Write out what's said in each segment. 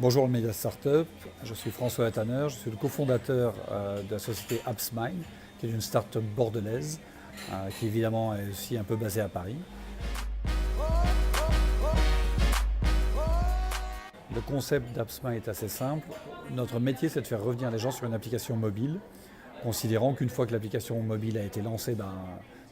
Bonjour le média startup, je suis François Tanner, je suis le cofondateur de la société AppsMine, qui est une startup bordelaise, qui évidemment est aussi un peu basée à Paris. Le concept d'AppsMine est assez simple. Notre métier, c'est de faire revenir les gens sur une application mobile, considérant qu'une fois que l'application mobile a été lancée,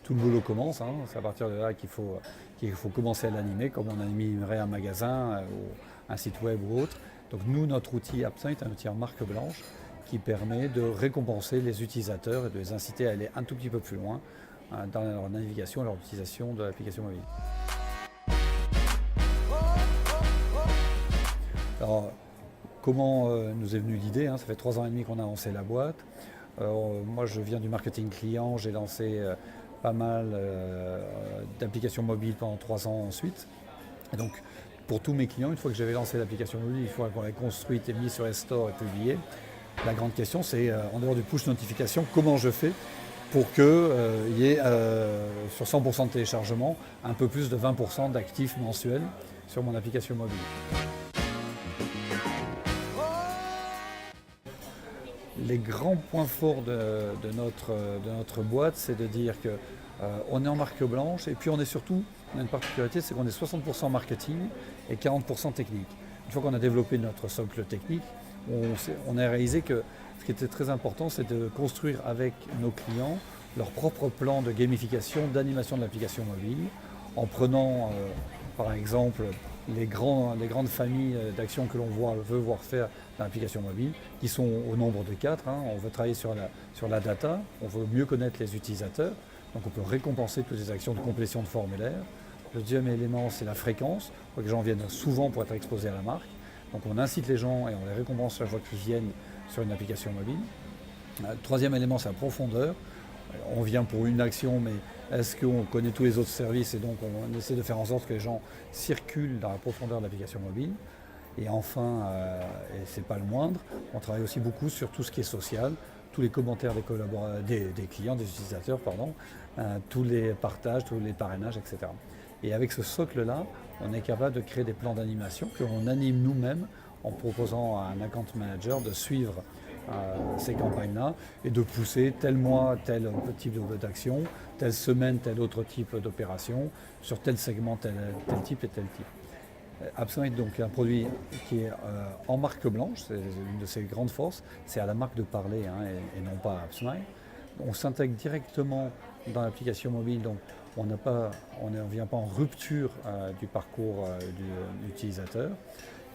tout le boulot commence. C'est à partir de là qu'il faut commencer à l'animer, comme on animerait un magasin ou un site web ou autre. Donc nous, notre outil AppsMine est un outil en marque blanche qui permet de récompenser les utilisateurs et de les inciter à aller un tout petit peu plus loin dans leur navigation et leur utilisation de l'application mobile. Alors, comment nous est venue l'idée, ça fait 3 ans et demi qu'on a lancé la boîte. Moi, je viens du marketing client, j'ai lancé pas mal d'applications mobiles pendant 3 ans ensuite. Et donc, pour tous mes clients, une fois que j'avais lancé l'application mobile, une fois qu'on l'ait construite et mise sur les stores et publiée, la grande question c'est, en dehors du push notification, comment je fais pour qu'il y ait sur 100% de téléchargement un peu plus de 20% d'actifs mensuels sur mon application mobile. Les grands points forts de notre boîte, c'est de dire qu'on est en marque blanche et puis on a une particularité, c'est qu'on est 60% marketing et 40% technique. Une fois qu'on a développé notre socle technique, on a réalisé que ce qui était très important, c'est de construire avec nos clients leur propre plan de gamification, d'animation de l'application mobile, en prenant par exemple les grandes familles d'actions que l'on veut voir faire dans l'application mobile, qui sont au nombre de 4. On veut travailler sur la data, on veut mieux connaître les utilisateurs, donc on peut récompenser toutes les actions de complétion de formulaire. Le deuxième élément, c'est la fréquence, pour que les gens viennent souvent pour être exposés à la marque. Donc on incite les gens et on les récompense chaque fois qu'ils viennent sur une application mobile. Le troisième élément, c'est la profondeur. On vient pour une action, mais est-ce qu'on connaît tous les autres services et donc on essaie de faire en sorte que les gens circulent dans la profondeur de l'application mobile. Et enfin, et c'est pas le moindre, on travaille aussi beaucoup sur tout ce qui est social, tous les commentaires des clients, des utilisateurs, tous les partages, tous les parrainages, etc. Et avec ce socle-là, on est capable de créer des plans d'animation que l'on anime nous-mêmes en proposant à un account manager de suivre ces campagnes-là et de pousser tel mois tel type d'action, telle semaine tel autre type d'opération, sur tel segment tel type et tel type. AppsMine est donc un produit qui est en marque blanche, c'est une de ses grandes forces, c'est à la marque de parler et non pas à AppsMine. On s'intègre directement dans l'application mobile, donc on ne vient pas en rupture du parcours de l'utilisateur.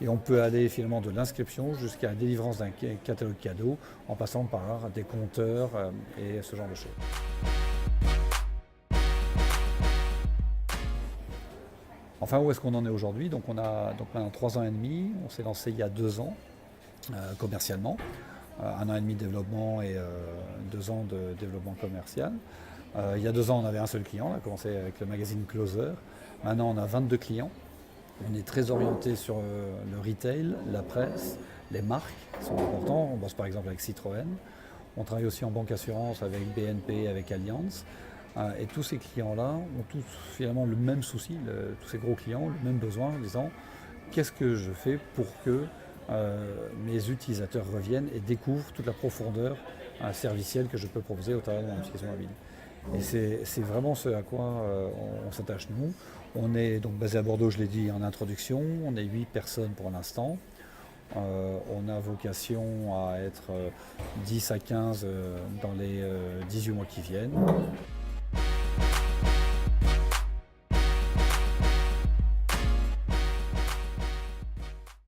Et on peut aller finalement de l'inscription jusqu'à la délivrance d'un catalogue cadeau en passant par des compteurs et ce genre de choses. Enfin, où est-ce qu'on en est aujourd'hui? Donc on a maintenant 3 ans et demi, on s'est lancé il y a 2 ans commercialement, 1 an et demi de développement et 2 ans de développement commercial. Il y a 2 ans, on avait un seul client, on a commencé avec le magazine Closer. Maintenant, on a 22 clients. On est très orienté sur le retail, la presse, les marques qui sont importants. On bosse par exemple avec Citroën. On travaille aussi en banque assurance avec BNP, avec Allianz. Et tous ces clients-là ont tous finalement le même souci, tous ces gros clients, le même besoin en disant qu'est-ce que je fais pour que mes utilisateurs reviennent et découvrent toute la profondeur servicielle que je peux proposer au travers de mon application mobile. Et c'est vraiment ce à quoi on s'attache nous. On est donc basé à Bordeaux, je l'ai dit en introduction, on est 8 personnes pour l'instant. On a vocation à être 10 à 15 dans les 18 mois qui viennent.